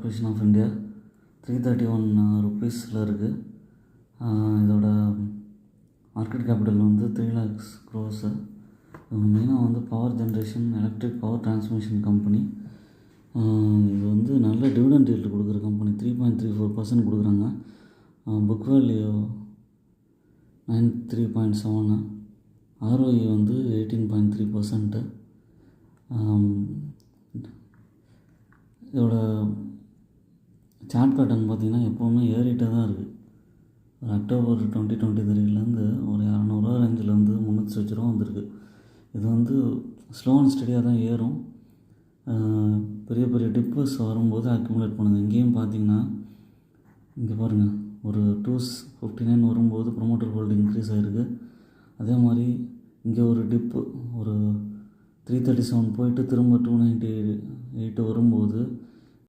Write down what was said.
Corporation of India 331 ருப்பீஸில் இருக்குது. இதோட market capital வந்து 3 lakhs crores. இவங்க மெயினாக வந்து power generation, electric power transmission company. இது வந்து நல்ல டிவிடெண்ட் ஈல்டு கொடுக்குற கம்பெனி. 3.34% கொடுக்குறாங்க. புக் வேல்யூ 93.7, ROE வந்து 18.3%. இதோட சார்ட் பேட்டர்ன் பார்த்திங்கன்னா எப்போவுமே ஏறிட்டே தான் இருக்குது. ஒரு அக்டோபர் 2023 ஒரு 200 ரேஞ்சிலேருந்து 300 ரூபா வந்திருக்கு. இது வந்து ஸ்லோ அண்ட் ஸ்டடியாக தான் ஏறும். பெரிய பெரிய டிப்பர்ஸ் வரும்போது அக்யூமுலேட் பண்ணுது. இங்கேயும் பார்த்திங்கன்னா இங்கே பாருங்கள், ஒரு 259 வரும்போது ப்ரொமோட்டர் ஹோல்டிங் இன்க்ரீஸ் ஆகிருக்கு. அதே மாதிரி இங்கே ஒரு டிப்பு ஒரு 337 போயிட்டு திரும்ப 298 வரும்போது